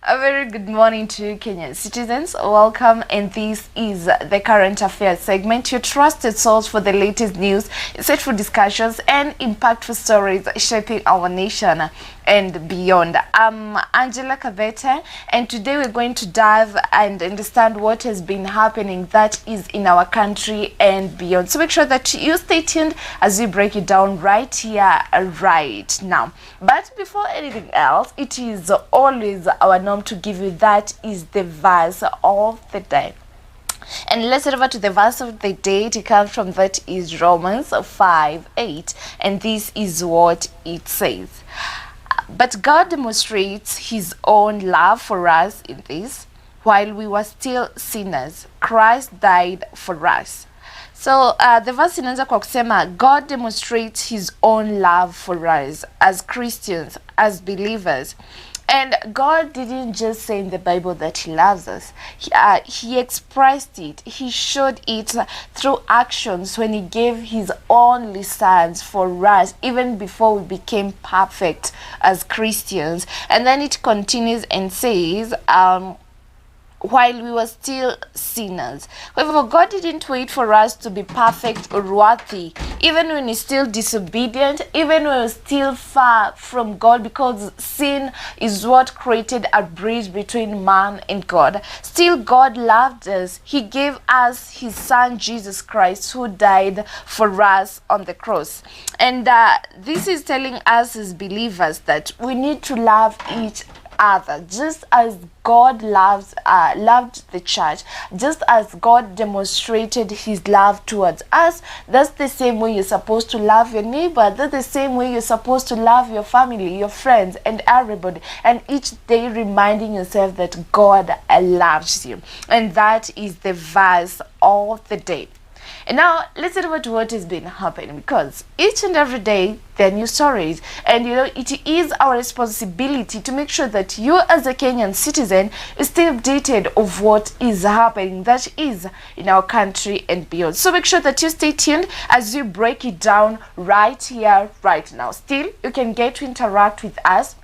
A very good morning to Kenyan citizens. Welcome, and this is the Current Affairs segment, your trusted source for the latest news, insightful discussions, and impactful stories shaping our nation and beyond. I'm Angela Kabete, and today we're going to dive and understand what has been happening that is in our country and beyond. So make sure that you stay tuned as we break it down right here, right now. But before anything else, it is always our norm to give you that is the verse of the day. And let's head over to the verse of the day. It comes from that is Romans 5:8, and this is what it says. But God demonstrates his own love for us in this: while we were still sinners, Christ died for us. So the verse inaanza kwa kusema God demonstrates his own love for us as Christians, as believers. And God didn't just say in the Bible that he loves us. He expressed it. He showed it through actions when he gave his only sons for us, even before we became perfect as Christians. And then it continues and says, while we were still sinners. However, God didn't wait for us to be perfect or worthy, even when we're still disobedient, even when we're still far from God, because sin is what created a bridge between man and God. Still, God loved us. He gave us his son, Jesus Christ, who died for us on the cross. And this is telling us as believers that we need to love each other, just as God loved the church, just as God demonstrated his love towards us. That's the same way you're supposed to love your neighbor. That's the same way you're supposed to love your family, your friends, and everybody. And each day reminding yourself that God loves you. And that is the verse of the day. And now let's get over to what has been happening, because each and every day there are new stories, and it is our responsibility to make sure that you as a Kenyan citizen stay updated of what is happening that is in our country and beyond. So make sure that you stay tuned as we break it down right here, right now. Still, you can get to interact with us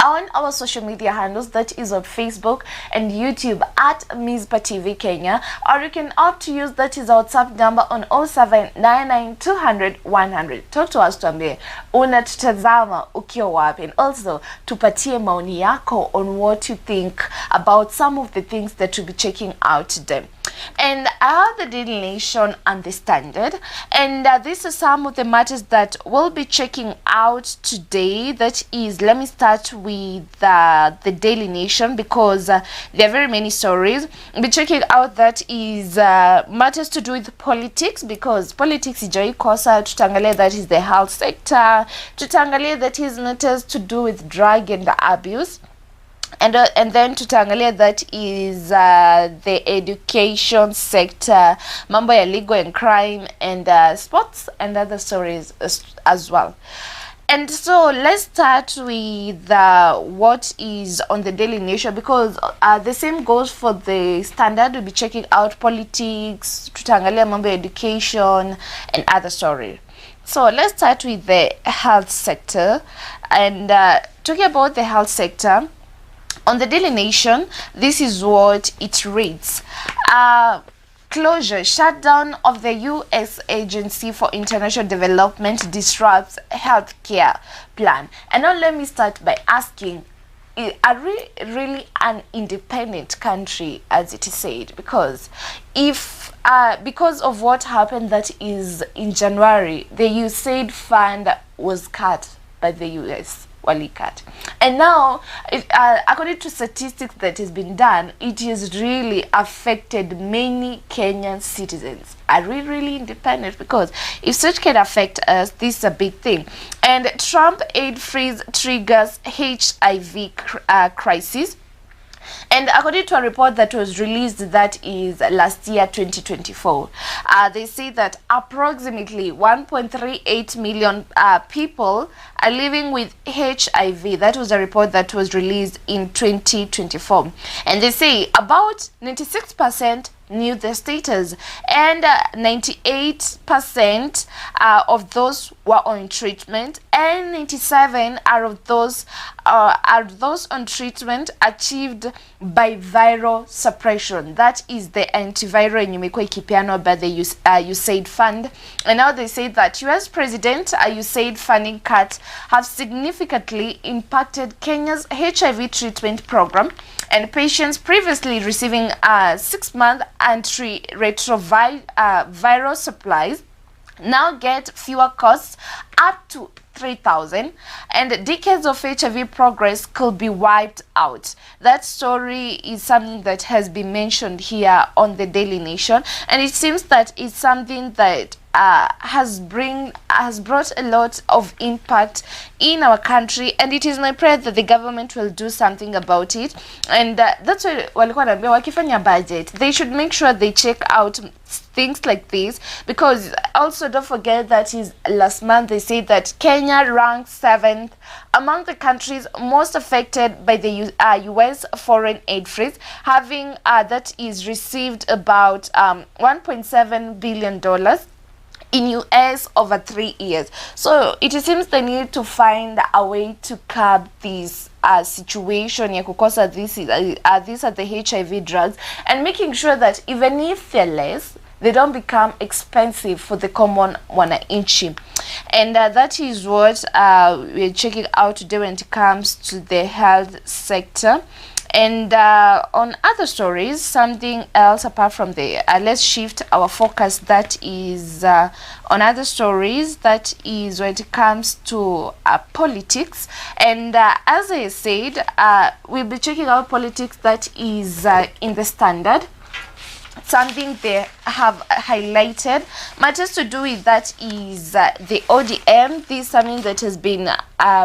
on our social media handles, that is on Facebook and YouTube at Mizpah TV Kenya, or you can opt to use that is our WhatsApp number on 0799200100. Talk to us, tuambie unatutazama ukiwa wapi, and also tupatie maoni yako on what you think about some of the things that we'll be checking out today. And I have the Daily Nation and the Standard, and these are some of the matters that we'll be checking out today. That is, let me start with the Daily Nation, because there are very many stories. We'll be checking out that is matters to do with politics, because politics ijai kosa. Tutangalia that is the health sector. Tutangalia that is matters to do with drug and abuse. And then tutaangalia that is the education sector, mambo ya legal and crime, and sports and other stories as well. And so let's start with what is on the Daily Nation, because the same goes for the Standard. We'll be checking out politics, tutaangalia mambo ya education and other stories. So let's start with the health sector. And talking about the health sector, on the Daily Nation, this is what it reads. Closure, shutdown of the U.S. Agency for International Development disrupts healthcare plan. And now let me start by asking, are we really an independent country, as it is said? Because if because of what happened that is in January, the USAID fund was cut by the U.S. Walikat. And now, according to statistics that has been done, it has really affected many Kenyan citizens. Are we really independent? Because if such can affect us, this is a big thing. And Trump aid freeze triggers HIV crisis. And according to a report that was released, that is last year, 2024, they say that approximately 1.38 million people are living with HIV. That was a report that was released in 2024. And they say about 96% knew the status, and 98% of those were on treatment, and 97 are those on treatment achieved by viral suppression. That is the antiviral yenye imekuwa ikipeanwa by the USAID fund. And now they say that US President USAID funding cuts have significantly impacted Kenya's HIV treatment program, and patients previously receiving 6-month antiretroviral supplies now get fewer costs up to 3,000, and decades of HIV progress could be wiped out. That story is something that has been mentioned here on the Daily Nation, and it seems that it's something that has brought a lot of impact in our country, and it is my prayer that the government will do something about it. And that's why walikuwa naambia wakifanya budget they should make sure they check out things like this, because also don't forget that is last month they said that Kenya ranks 7th among the countries most affected by the US foreign aid freeze, having that is received about $1.7 billion in US over 3 years. So it seems they need to find a way to curb this situation ya kukosa these are the HIV drugs, and making sure that even if they're less, they don't become expensive for the common wananchi. And that is what we're checking out today when it comes to the health sector. And on other stories, something else apart from the let's shift our focus, that is on other stories, that is when it comes to politics. And as I said, we'll be checking out politics that is in the Standard. Something they have highlighted matters to do with that is the ODM. This is something that has been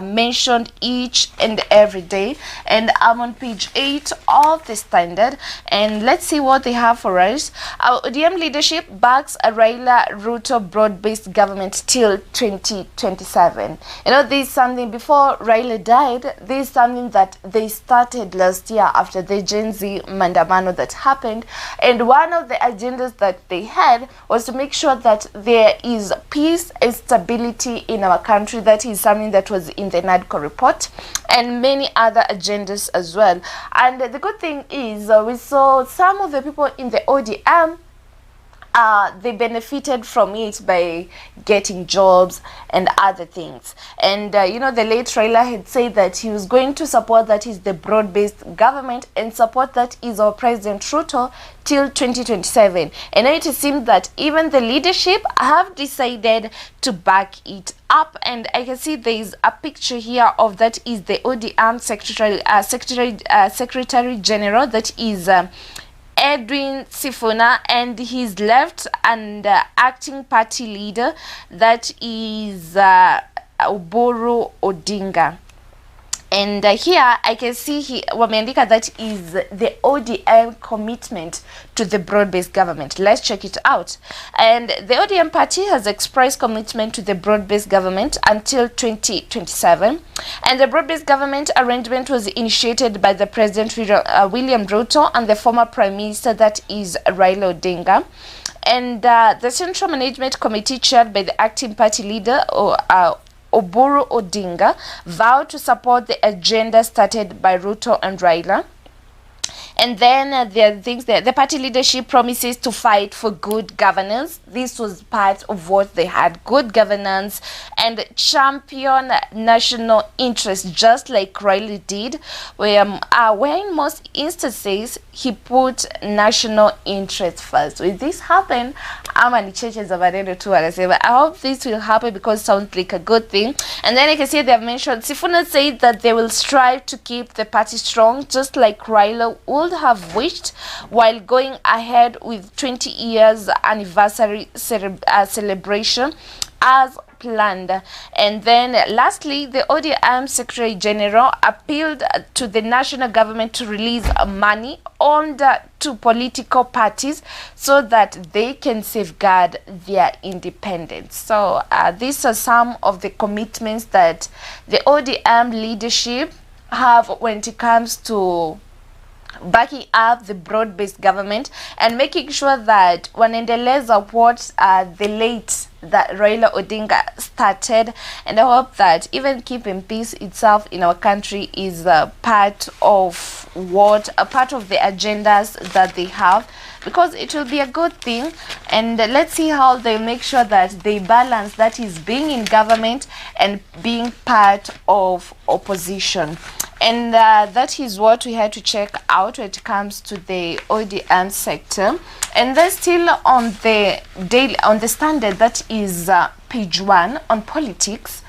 mentioned each and every day, and I'm on page 8 of the Standard, and let's see what they have for us. Our ODM leadership backs a Raila Ruto broad-based government till 2027. You know, this is something before Raila died. This is something that they started last year after the Gen Z mandamano that happened, and one of the agendas that they had was to make sure that there is peace and stability in our country. That is something that was in the NURU report, and many other agendas as well. And the good thing is we saw some of the people in the ODM, they benefited from it by getting jobs and other things. And you know, the late Raila had said that he was going to support that is the broad-based government and support that is our President Ruto till 2027. And now it seems that even the leadership have decided to back it up. And I can see there is a picture here of that is the ODM Secretary General, that is Edwin Sifuna, and his left and acting party leader, that is Oburu Odinga. And here I can see wameandika that is the ODM commitment to the broad-based government. Let's check it out. And the ODM party has expressed commitment to the broad-based government until 2027. And the broad-based government arrangement was initiated by the President William Ruto and the former Prime Minister, that is Raila Odinga. And the Central Management Committee, chaired by the acting party leader Oburu Odinga, vowed to support the agenda started by Ruto and Raila. And then there are things that the party leadership promises to fight for good governance. This was part of what they had: good governance and champion national interest, just like Raila did, where in most instances he put national interest first. Will this happen? I hope this will happen because it sounds like a good thing. And then you can see they have mentioned Sifuna said that they will strive to keep the party strong, just like Raila would have wished, while going ahead with 20 years anniversary celebration as planned. And then lastly, the ODM Secretary General appealed to the national government to release money owed to political parties so that they can safeguard their independence. So these are some of the commitments that the ODM leadership have when it comes to backing up the broad-based government and making sure that wanaendeleza what the late that Raila Odinga started, and I hope that even keeping peace itself in our country is a part of the agendas that they have, because it will be a good thing. And let's see how they make sure that they balance, that is being in government and being part of opposition. And that is what we had to check out when it comes to the ODM sector. And then still on the standard, that is page 1 on politics.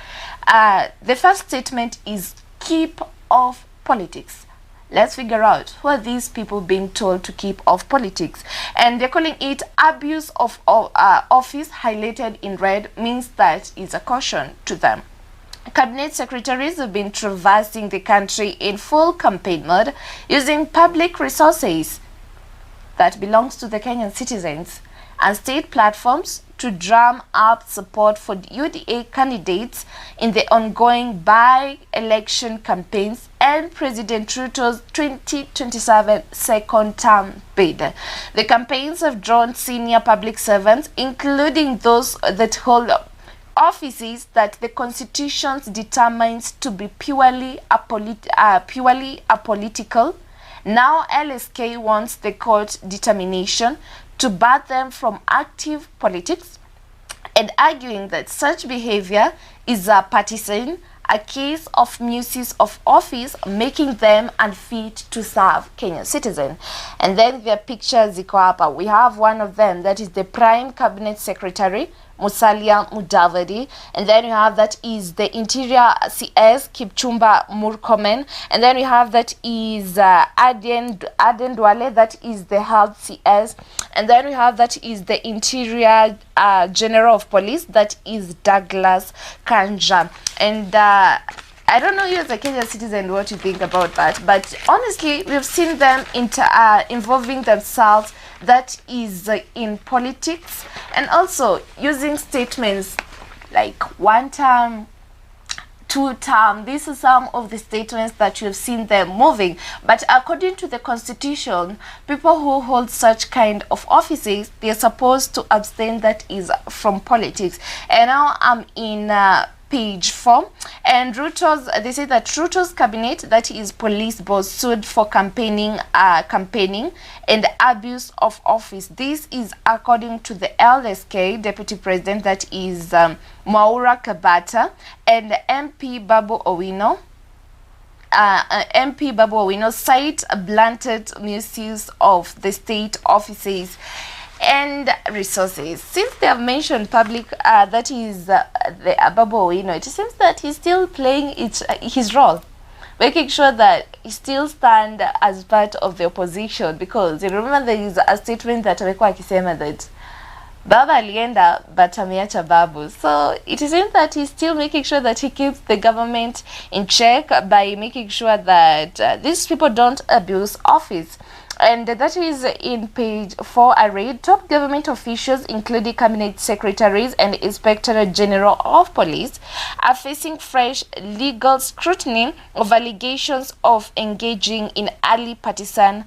The first statement is keep off politics. Let's figure out who are these people being told to keep off politics. And they're calling it abuse of office, highlighted in red, means that is a caution to them. Cabinet secretaries have been traversing the country in full campaign mode, using public resources that belongs to the Kenyan citizens and state platforms to drum up support for UDA candidates in the ongoing by-election campaigns and President Ruto's 2027 second term bid. The campaigns have drawn senior public servants, including those that hold offices that the Constitution determines to be purely apolitical. Now LSK wants the court determination to bar them from active politics, and arguing that such behavior is a partisan, a case of misuse of office, making them unfit to serve Kenyan citizen. And then their pictures ziko hapa. We have one of them, that is the Prime Cabinet Secretary Musalia Mudavadi, and then we have that is the Interior CS Kipchumba Murkomen, and then we have that is Aden Duale, that is the Health CS, and then we have that is the Interior General of Police, that is Douglas Kanja. And I don't know you as a Kenyan citizen what you think about that, but honestly we've seen them involving themselves, that is in politics, and also using statements like 1 term, 2 term. These are some of the statements that you've seen them moving. But according to the Constitution, people who hold such kind of offices, they're supposed to abstain, that is from politics. And now I'm in page 4, and they say that Ruto's cabinet, that is police boss, sued for campaigning and abuse of office. This is according to the LSK deputy president, that is Mwaura Kabete, and MP Babu Owino. MP Babu Owino cite blunted misuse of the state offices and resources. Since they have mentioned public, that is the Babu Owino, it seems that he's still playing his role, making sure that he still stand as part of the opposition, because you remember there is a statement that amekuwa akisema that Baba alienda but ameacha babu. So it seems that he's still making sure that he keeps the government in check by making sure that these people don't abuse office. And that is in page 4. I read, top government officials, including cabinet secretaries and inspector general of police, are facing fresh legal scrutiny of allegations of engaging in early partisan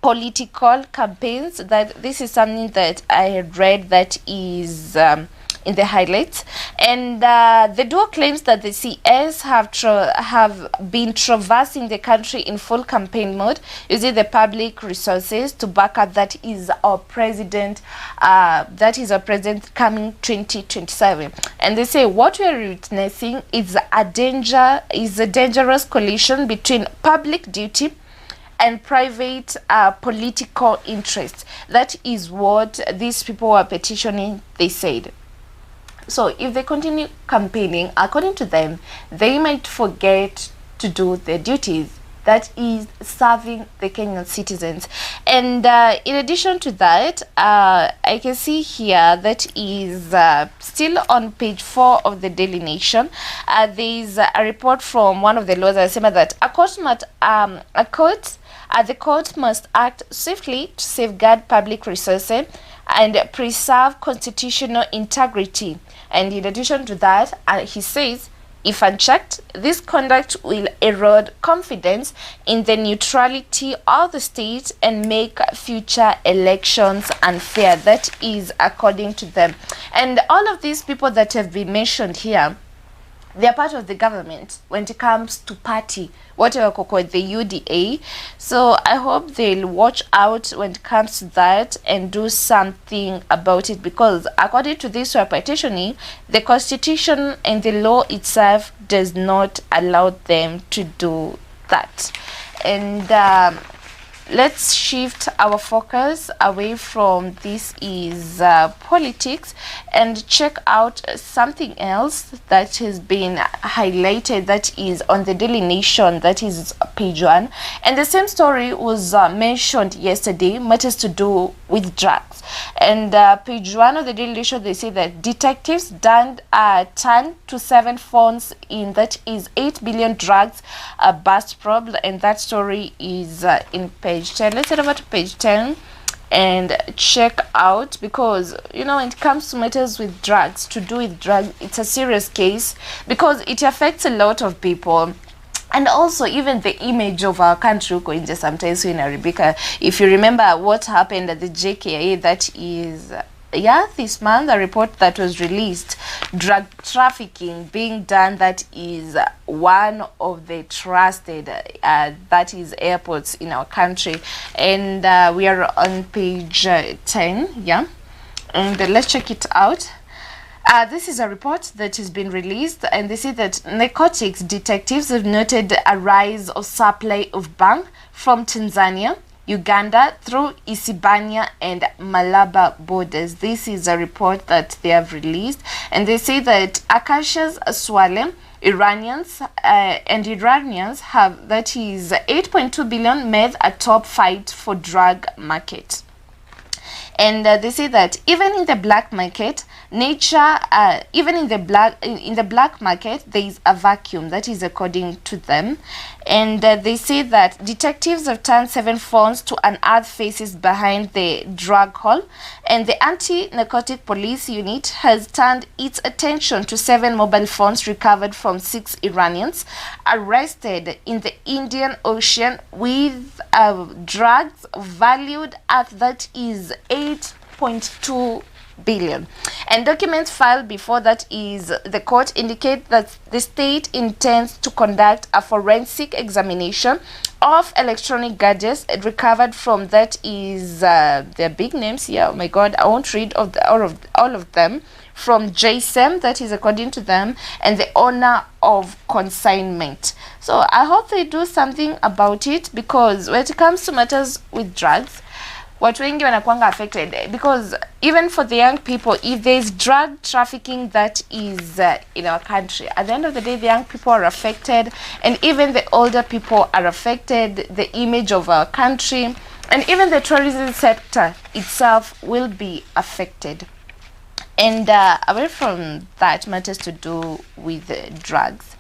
political campaigns. That this is something that I had read, that is in the highlights. And the duo claims that the CS have been traversing the country in full campaign mode, using the public resources to back up that is our president coming 2027. And they say what we are witnessing is a dangerous collision between public duty and private political interests. That is what these people were petitioning, they said. So if they continue campaigning, according to them, they might forget to do their duties, that is serving the Kenyan citizens. And in addition to that, I can see here that is still on page 4 of the Daily Nation. There is a report from one of the lawyers saying that the court must act swiftly to safeguard public resources and preserve constitutional integrity. And in addition to that, he says If unchecked, this conduct will erode confidence in the neutrality of the state and make future elections unfair. That is according to them. And all of these people that have been mentioned here, they are part of the government when it comes to party, whatever called the UDA. So I hope they'll watch out when it comes to that and do something about it, because according to this petitioning, the constitution and the law itself does not allow them to do that. And let's shift our focus away from this is politics and check out something else that has been highlighted, that is on the Daily Nation, that is page 1. And the same story was mentioned yesterday, matters to do with drugs. And page 1 of the Daily Nation, they say that detectives turned 10 to 7 phones in, that is 8 billion drugs bust probe. And that story is in page 10. Let's head over to page 10 and check out, because you know, when it comes to matters with drugs, to do with drugs, it's a serious case because it affects a lot of people. And also even the image of our country going just sometimes in Rebecca. If you remember what happened at the JKIA, that is this month, a report that was released, drug trafficking being done, that is one of the trusted that is airports in our country. And we are on page 10, and let's check it out. This is a report that has been released, and they say that narcotics detectives have noted a rise of supply of bang from Tanzania, Uganda through Isibania and Malaba borders. This is a report that they have released, and they say that Akasha's Swale Iranians have, that is 8.2 billion, made a top fight for drug market. And they say that even in the black market, even in the black market, there is a vacuum. That is according to them. And they say that detectives have turned 7 phones to unearth faces behind the drug haul, and the anti-narcotic police unit has turned its attention to 7 mobile phones recovered from 6 Iranians arrested in the Indian Ocean with drugs valued at, that is 8.2 billion. And documents filed before that is the court indicate that the state intends to conduct a forensic examination of electronic gadgets recovered from, that is their big names here. Oh my god, I won't read all of them. From JSM, that is according to them, and the owner of consignment. So I hope they do something about it, because when it comes to matters with drugs, watu wengi wanakuanga affected, because even for the young people, if there's drug trafficking that is in our country, at the end of the day, the young people are affected, and even the older people are affected, the image of our country, and even the tourism sector itself will be affected. And away from that, matters to do with drugs,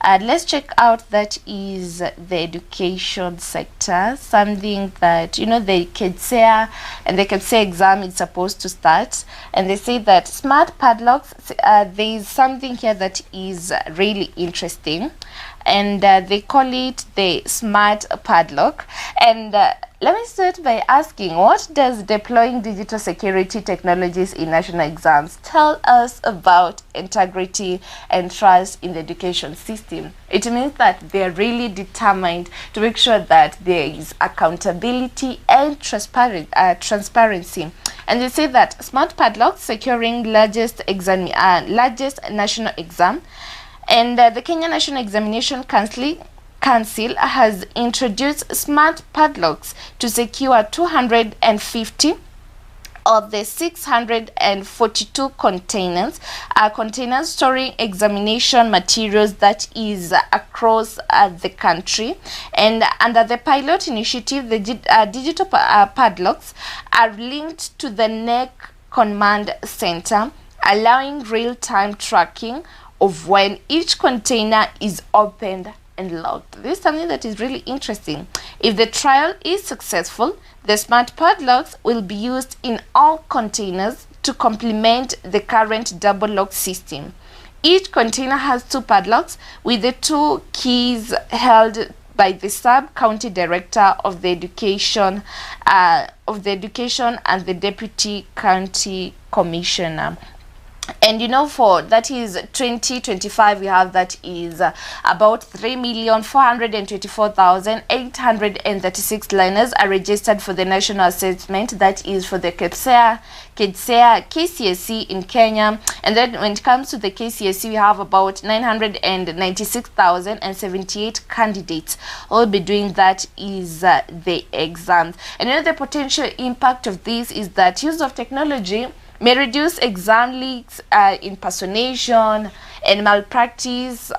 let's check out, that is the education sector, something that, you know, the KEDSEA and the KEDSEA exam is supposed to start, and they say that smart padlocks, there is something here that is really interesting, and they call it the smart padlock. And let me start by asking, what does deploying digital security technologies in national exams tell us about integrity and trust in the education system? It means that they're really determined to make sure that there is accountability and transparency. And they say that smart padlocks securing largest national exam, and the Kenya National Examination Council has introduced smart padlocks to secure 250 of the 642 containers storing examination materials, that is across the country. And under the pilot initiative, the digital padlocks are linked to the NEC command center, allowing real-time tracking of when each container is opened and locked. This is something that is really interesting. If the trial is successful, the smart padlocks will be used in all containers to complement the current double lock system. Each container has 2 padlocks with the 2 keys held by the sub-county director of the education and the deputy county commissioner. And you know, for that is 2025, we have that is about 3,424,836 learners are registered for the national assessment, that is for the KCSE in Kenya. And then when it comes to the KCSE, we have about 996,078 candidates all be doing that is the exams. And you know, the potential impact of this is that use of technology may reduce exam leaks, impersonation, and malpractice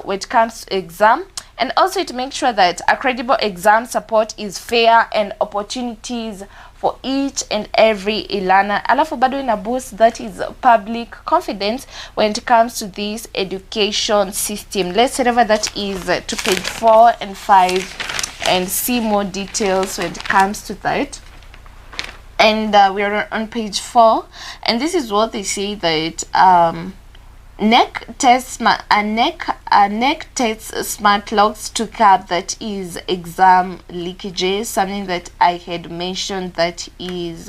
when it comes to exam, and also to make sure that a credible exam support is fair and opportunities for each and every learner. Alafu bado ina boost that is public confidence when it comes to this education system. Let's head over that is to page 4 and 5 and see more details when it comes to that. And we are on page 4, and this is what they say that NEC tests smart locks to curb that is exam leakages, something that I had mentioned that is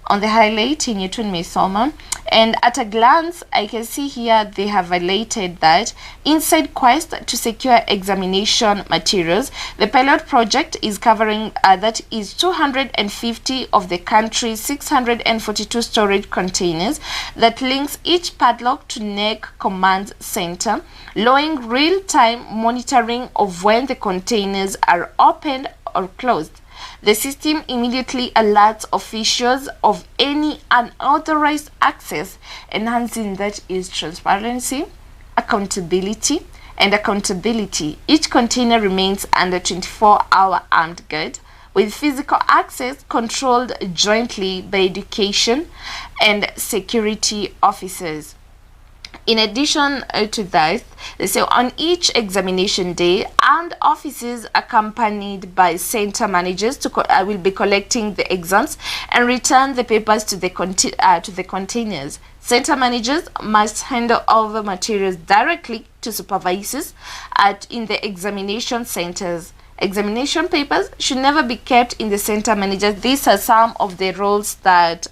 on the highlight in Yetun Mesoma. And at a glance, I can see here they have highlighted that inside Quest to secure examination materials. The pilot project is covering that is 250 of the country's 642 storage containers that links each padlock to NEC command center, allowing real-time monitoring of when the containers are opened or closed. The system immediately alerts officials of any unauthorized access, enhancing that is transparency, accountability. Each container remains under 24-hour armed guard, with physical access controlled jointly by education and security officers. In addition to that, they say on each examination day, armed officers accompanied by center managers will be collecting the exams and return the papers to the containers. Center managers must handle all the materials directly to supervisors in the examination centers. Examination papers should never be kept in the center managers. These are some of the roles that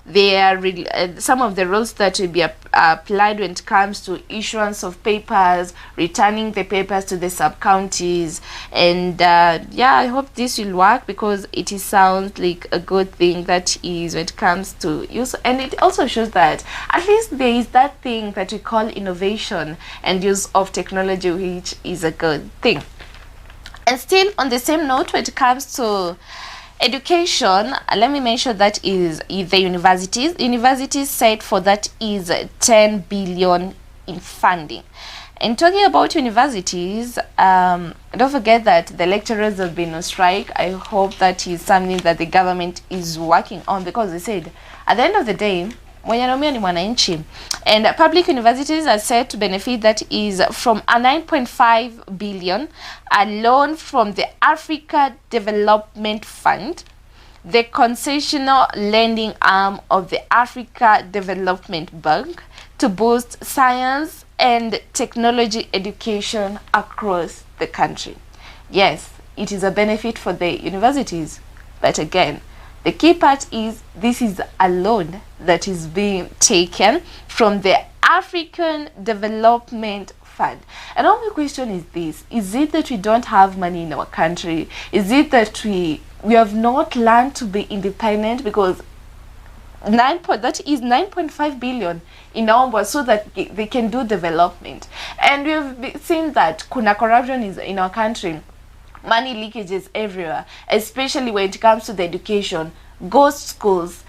some of the rules that will be applied when it comes to issuance of papers, returning the papers to the sub-counties. And yeah, I hope this will work, because it sounds like a good thing that is when it comes to use. And it also shows that at least there is that thing that we call innovation and use of technology, which is a good thing. And still on the same note, when it comes to education, let me mention that is the universities. Universities set for that is 10 billion in funding. And talking about universities, don't forget that the lecturers have been on strike. I hope that is something that the government is working on, because they said at the end of the day, mwenye anaumia ni mwananchi. And public universities are set to benefit that is from a 9.5 billion, a loan from the Africa Development Fund, the concessional lending arm of the Africa Development Bank, to boost science and technology education across the country. Yes, it is a benefit for the universities, but again, the key part is this is a loan that is being taken from the African Development Fund. And our question is this: is it that we don't have money in our country? Is it that we have not learned to be independent? Because that is 9.5 billion in our, so that they can do development. And we've seen that kuna corruption is in our country. Money leakages everywhere, especially when it comes to the education, ghost schools,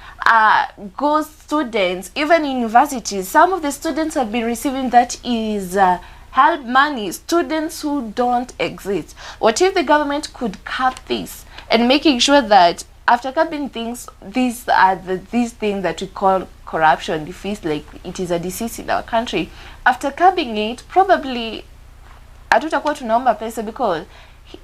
ghost students, even universities. Some of the students have been receiving that is help money, students who don't exist. What if the government could curb this and making sure that after curbing things, these are these things that we call corruption, it feels like it is a disease in our country. After curbing it, probably hatutakuwa tunaomba pesa, because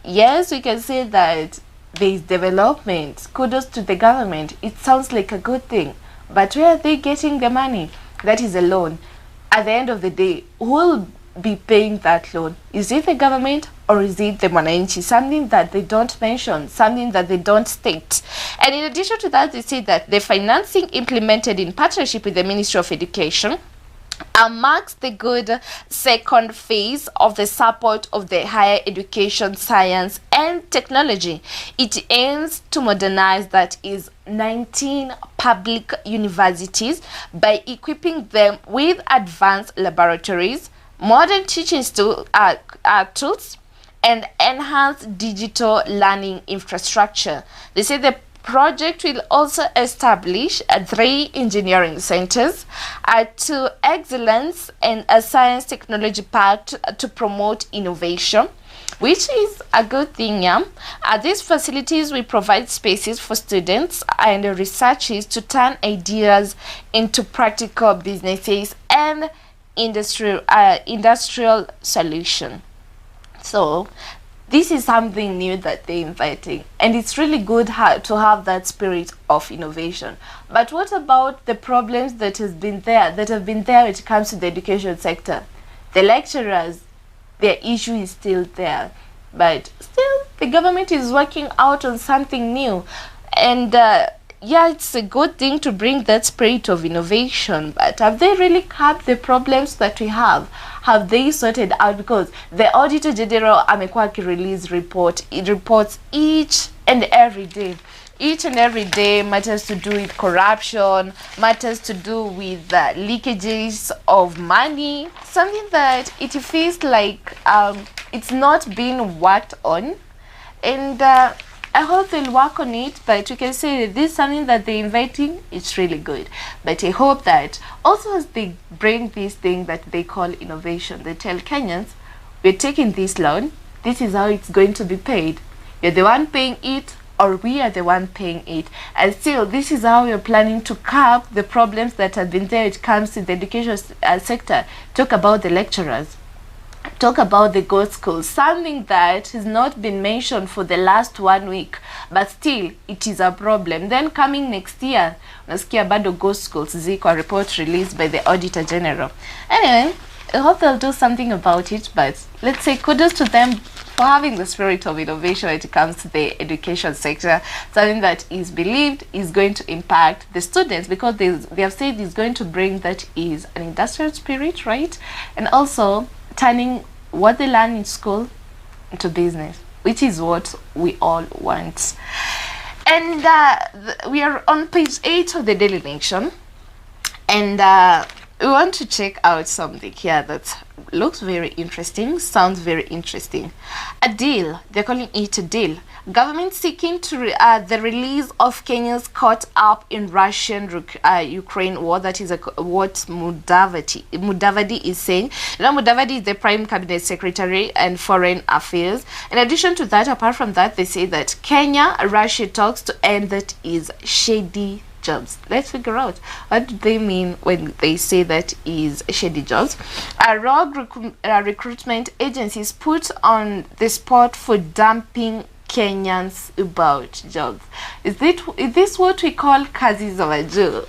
yes, we can say that there is development. Kudos to the government. It sounds like a good thing. But where are they getting the money? That is a loan. at the end of the day, who will be paying that loan? Is it the government or is it the mwananchi? Something that they don't mention, something that they don't state. And in addition to that, they say that the financing implemented in partnership with the Ministry of Education marks the good second phase of the support of the higher education, science and technology. It aims to modernize, that is 19 public universities, by equipping them with advanced laboratories, modern teaching tools and enhanced digital learning infrastructure. They say the project will also establish 3 engineering centers, 2 excellence and a science technology part to promote innovation, which is a good thing. These facilities will provide spaces for students and researchers to turn ideas into practical businesses and industrial solution. So this is something new that they're inviting, and it's really good to have that spirit of innovation. But what about the problems that have been there when it comes to the education sector? The lecturers, their issue is still there, but still the government is working out on something new. And yeah, it's a good thing to bring that spirit of innovation, but have they really capped the problems that we have? Have they sorted out? Because the Auditor General amekuwa akirelease report. It reports each and every day. Each and every day, matters to do with corruption, matters to do with leakages of money, something that it feels like it's not being worked on. And I hope they'll work on it, but you can say this is something that they're inviting. It's really good. But I hope that also as they bring this thing that they call innovation, they tell Kenyans, we're taking this loan, this is how it's going to be paid. You're the one paying it, or we are the one paying it. And still, this is how we're planning to curb the problems that have been there when it comes to the education sector. Talk about the lecturers. Talk about the ghost schools, something that has not been mentioned for the last 1 week, but still it is a problem. Then coming next year, unasikia bado ghost schools ziko, a report released by the Auditor General. Anyway, I hope they'll do something about it, but let's say kudos to them for having the spirit of innovation when it comes to the education sector, something that is believed is going to impact the students, because they have said is going to bring, that is an industrial spirit, right? And also turning what they learn in school into business, which is what we all want. And we are on page 8 of the Daily Nation, and we want to check out something here that looks very interesting, sounds very interesting. A deal, they're calling it a deal. Government seeking to the release of Kenyans caught up in Russian-Ukraine war. That is what Mudavadi is saying. Now, Mudavadi is the Prime Cabinet Secretary and Foreign Affairs. In addition to that, apart from that, they say that Kenya-Russia talks to end, that is shady jobs. Let's figure out what do they mean when they say that is shady jobs. Rogue recruitment agencies put on the spot for dumping Kenyans about jobs. Is this what we call kazi za majuu?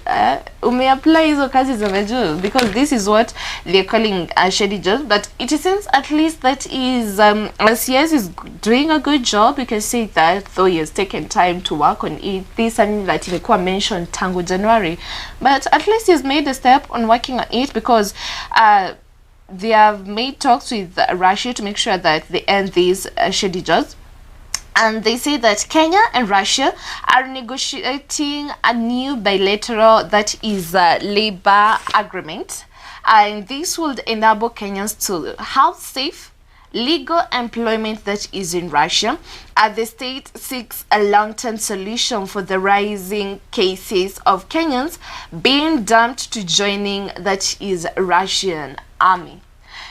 Umeapply hizo kazi za majuu, because this is what they're calling shady jobs. But it seems at least that is LCS is doing a good job. You can say that, though he has taken time to work on it. This is something that imekuwa mentioned tangu January, but at least he's made a step on working on it, because they have made talks with Russia to make sure that they end these shady jobs. And they say that Kenya and Russia are negotiating a new bilateral, that is labor agreement. And this would enable Kenyans to have safe, legal employment that is in Russia. The state seeks a long-term solution for the rising cases of Kenyans being dumped to joining, that is Russian army.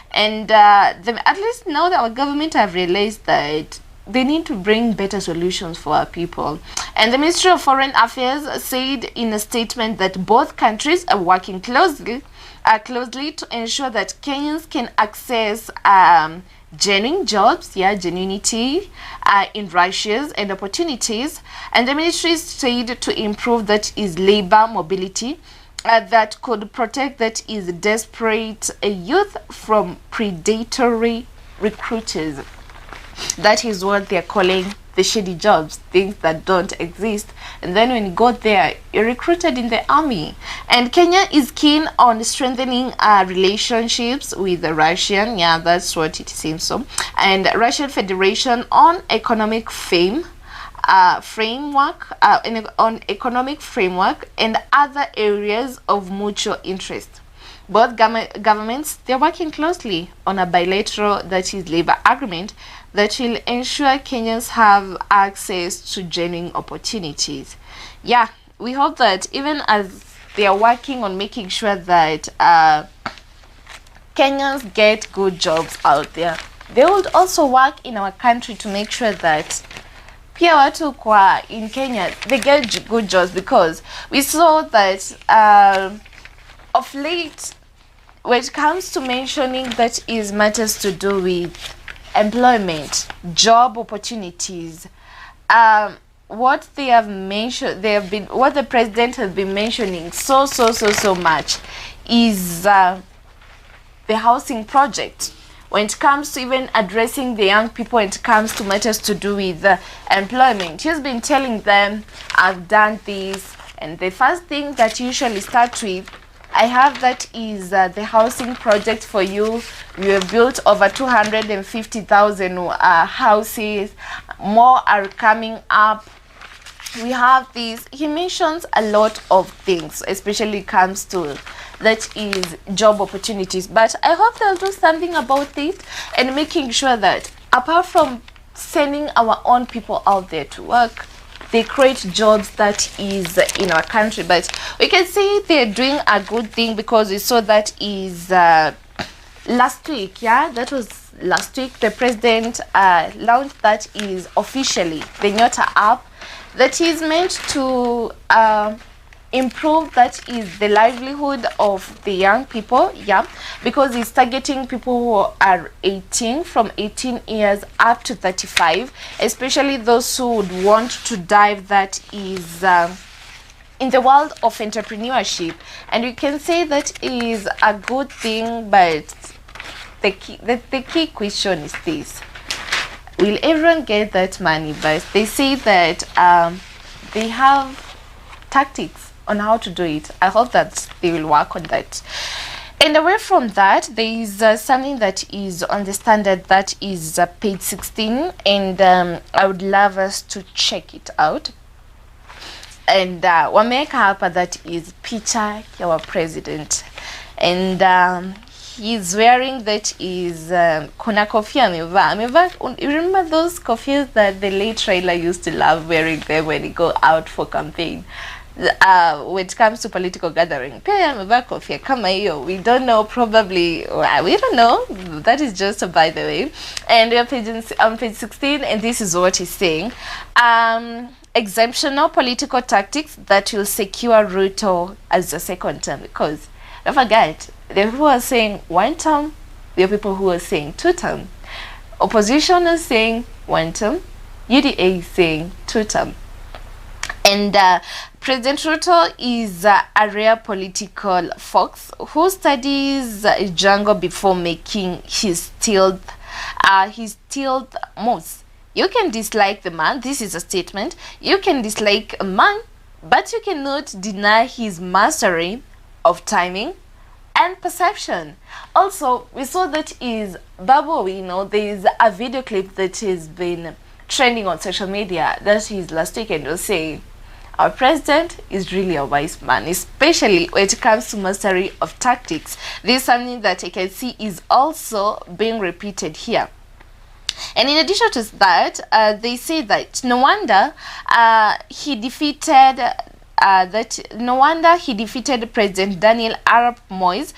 And at least now that our government have realized that they need to bring better solutions for our people. And the Ministry of Foreign Affairs said in a statement that both countries are working closely to ensure that Kenyans can access genuine jobs, genuinity in Russia's and opportunities. And the ministry said to improve, that is labor mobility, that could protect that is desperate youth from predatory recruiters. That is what they're calling the shady jobs, things that don't exist. And then when you go there, you're recruited in the army. And Kenya is keen on strengthening relationships with the Russian, yeah, that's what it seems so, and Russian Federation on economic framework and other areas of mutual interest. Both governments, they're working closely on a bilateral, that is labor agreement, that will ensure Kenyans have access to genuine opportunities. Yeah, we hope that even as they are working on making sure that Kenyans get good jobs out there, they would also work in our country to make sure that pia watu kwa in Kenya, they get good jobs, because we saw that of late, when it comes to mentioning that is matters to do with employment, job opportunities, what they have mentioned, what the president has been mentioning so much is the housing project. When it comes to even addressing the young people, when it comes to matters to do with employment, he's been telling them, I've done this, and the first thing that you usually start with, I have that is the housing project for you. We have built over 250,000 houses. More are coming up. We have this. He mentions a lot of things, especially comes to that is job opportunities. But I hope they'll do something about it and making sure that apart from sending our own people out there to work, they create jobs that is in our country. But we can see they're doing a good thing, because we saw that is last week, yeah, that was last week, the president launched that is officially the Nyota app that is meant to improve that is the livelihood of the young people, yeah, because it's targeting people who are 18, from 18 years up to 35, especially those who would want to dive that is in the world of entrepreneurship. And you can say that is a good thing, but the key question is this: will everyone get that money? But they say that they have tactics on how to do it. I hope that they will work on that. And away from that, there is something that is on the standard, that is page 16, and I would love us to check it out. And wameka hapa, that is picha ya wa president, and he's wearing that is kuna kofia amevaa. You remember those kofias that the late Raila used to love wearing them when he go out for campaign? When it comes to political gathering, pia amevaa kofia kama hiyo. We don't know, probably we don't know, that is just by the way. And we are on page 16, and this is what he's saying: exemptional political tactics that will secure Ruto as a second term. Because don't forget, there are people who are saying one term, there are people who are saying two term. Opposition is saying one term, UDA is saying two term. And President Ruto is a rare political fox who studies jungle before making his stealth moves. You can dislike the man. This is a statement. You can dislike a man, but you cannot deny his mastery of timing and perception. Also, we saw that is Babu, there is a video clip that has been trending on social media, that is last weekend, was saying our president is really a wise man, especially when it comes to mastery of tactics. This is something that I can see is also being repeated here. And in addition to that, they say that no wonder he defeated President Daniel Arap Moi's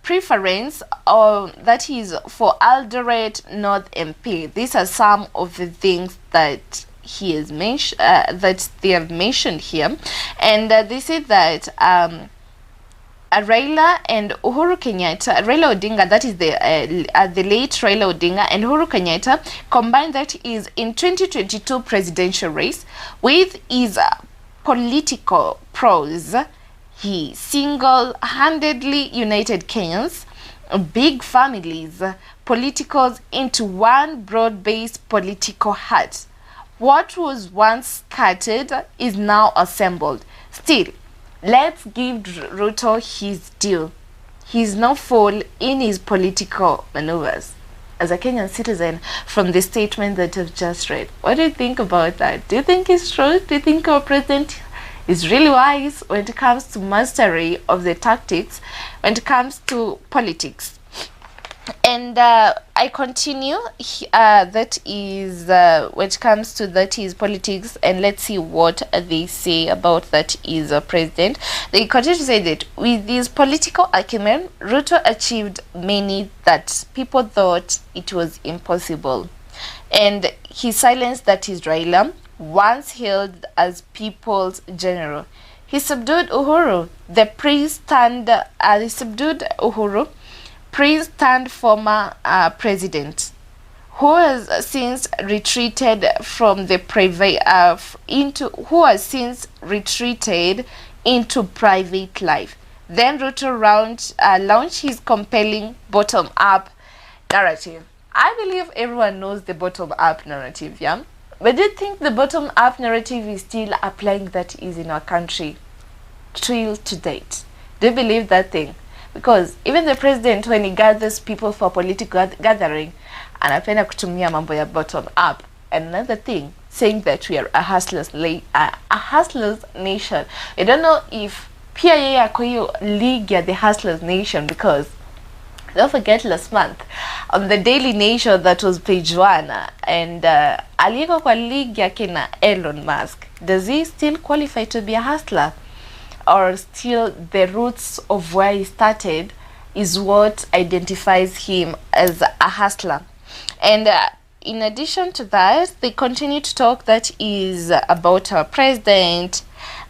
preference, that is for Eldoret North MP. These are some of the things that he has mentioned, that they have mentioned here, and they say that Raila and Uhuru Kenyatta, Raila Odinga, that is the late Raila Odinga, and Uhuru Kenyatta combined, that is in 2022 presidential race, with his political prowess. He single-handedly united Kenyans, big families, politicals into one broad-based political hut. What was once scattered is now assembled. Still, let's give Ruto his due. He's no fool in his political maneuvers. As a Kenyan citizen, from the statement that I've just read, what do you think about that? Do you think it's true? Do you think our president is really wise when it comes to mastery of the tactics, when it comes to politics? And I continue, that is when it comes to that is politics, and let's see what they say about that is president. They continue to say that with his political acumen, Ruto achieved many that people thought it was impossible, and he silenced that is Raila, once hailed as people's general. He subdued Uhuru, the priest turned former president, who has since retreated from the into private life. Then Ruto launched his compelling bottom-up narrative. I believe everyone knows the bottom-up narrative, yeah? But do you think the bottom-up narrative is still applying that is in our country till to date? Do you believe that thing? Because even the president, when he gathers people for political gathering, anapenda kutumia mambo ya bottom up. And another thing, saying that we are a hustlers nation. I don't know if pia yeye ako hiyo league ya the hustlers nation, because don't forget last month on the Daily Nation that was page 1, and aliyeko kwa league yake na Elon Musk. Does he still qualify to be a hustler? Or still the roots of where he started is what identifies him as a hustler? And in addition to that, they continue to talk that is about our president,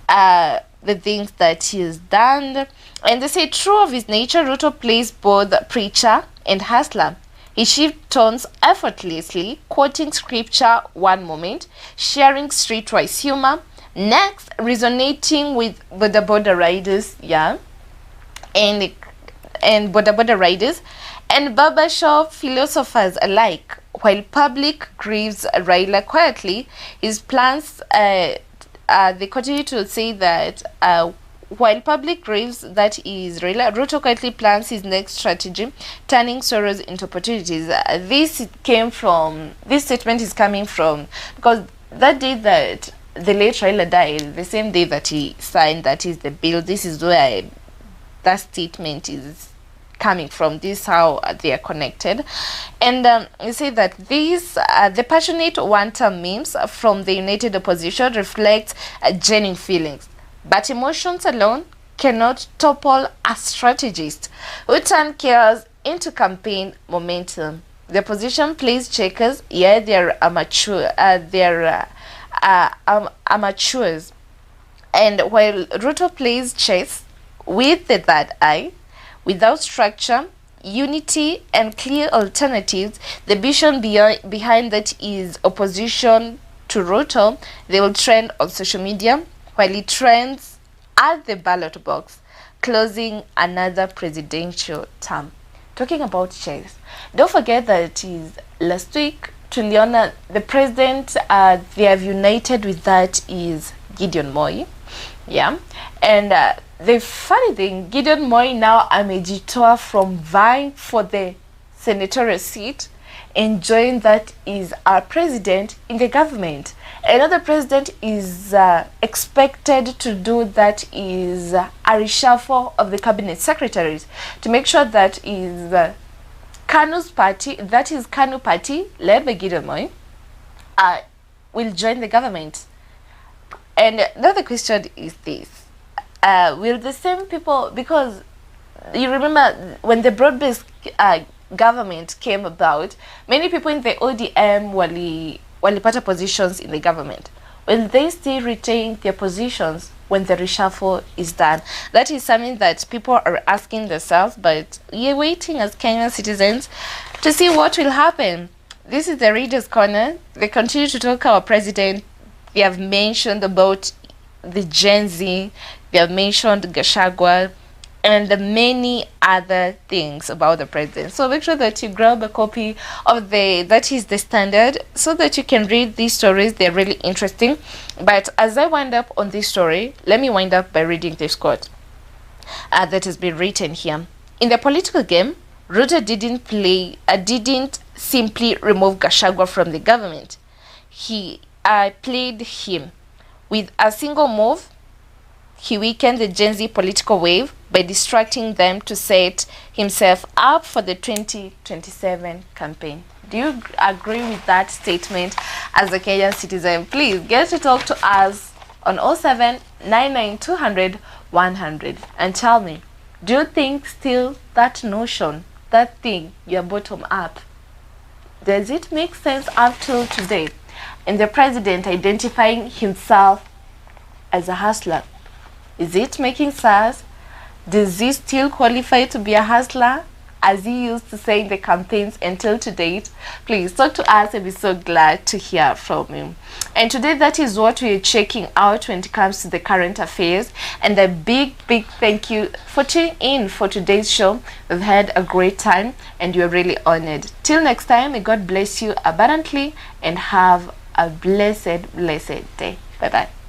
the things that he has done. And they say, true of his nature, Ruto plays both preacher and hustler. He shifts tones effortlessly, quoting scripture one moment, sharing streetwise humor, next resonating with border riders, yeah, and border riders and barbershop philosophers alike. While public grieves Raila quietly, his plans, they continue to say that while public grieves that is Raila, Ruto quietly plans his next strategy, turning sorrows into opportunities. This statement is coming from, because that day that the late Raila died, the same day that he signed that is the bill, this is where that statement is coming from. This is how they are connected. And you say that these the passionate one-term memes from the united opposition reflect genuine feelings, but emotions alone cannot topple a strategist who turn chaos into campaign momentum. The opposition plays checkers, yeah, they're amateurs, and while Ruto plays chess with the third eye, without structure, unity, and clear alternatives, the vision behind that is opposition to Ruto. They will trend on social media while he trends at the ballot box, closing another presidential term. Talking about chess, don't forget that is last week tuliona the president they have united with that is Gideon Moi, yeah, and the funny thing, Gideon Moi now amejitoa from vying for the senatorial seat and joined that is our president in the government. Another president is expected to do that is a reshuffle of the cabinet secretaries to make sure that is Kanu's party, that is Kanu party, led by Gideon Moi, will join the government. And the other question is this. Will the same people, because you remember when the broad-based government came about, many people in the ODM walipata positions in the government. Will they still retain their positions when the reshuffle is done? That is something that people are asking themselves, but we're waiting as Kenyan citizens to see what will happen. This is the Reader's Corner. They continue to talk our president. They have mentioned about the Gen Z We have mentioned Gachagua and many other things about the president. So make sure that you grab a copy of that is the Standard, so that you can read these stories. They're really interesting. But as I wind up on this story, let me wind up by reading this quote that has been written here. In the political game, Ruto didn't simply remove Gachagua from the government. He played him. With a single move, he weakened the Gen Z political wave by distracting them to set himself up for the 2027 campaign. Do you agree with that statement as a Kenyan citizen? Please get to talk to us on 0799200100 and tell me, do you think still that notion, that thing, your bottom up, does it make sense up till today? And the president identifying himself as a hustler, is it making sense? Does he still qualify to be a hustler, as he used to say in the campaigns until to date? Please talk to us. I'll be so glad to hear from you. And today, that is what we're checking out when it comes to the current affairs. And a big thank you for tuning in for today's show. We've had a great time and we're really honored. Till next time, may God bless you abundantly and have a blessed day. Bye-bye.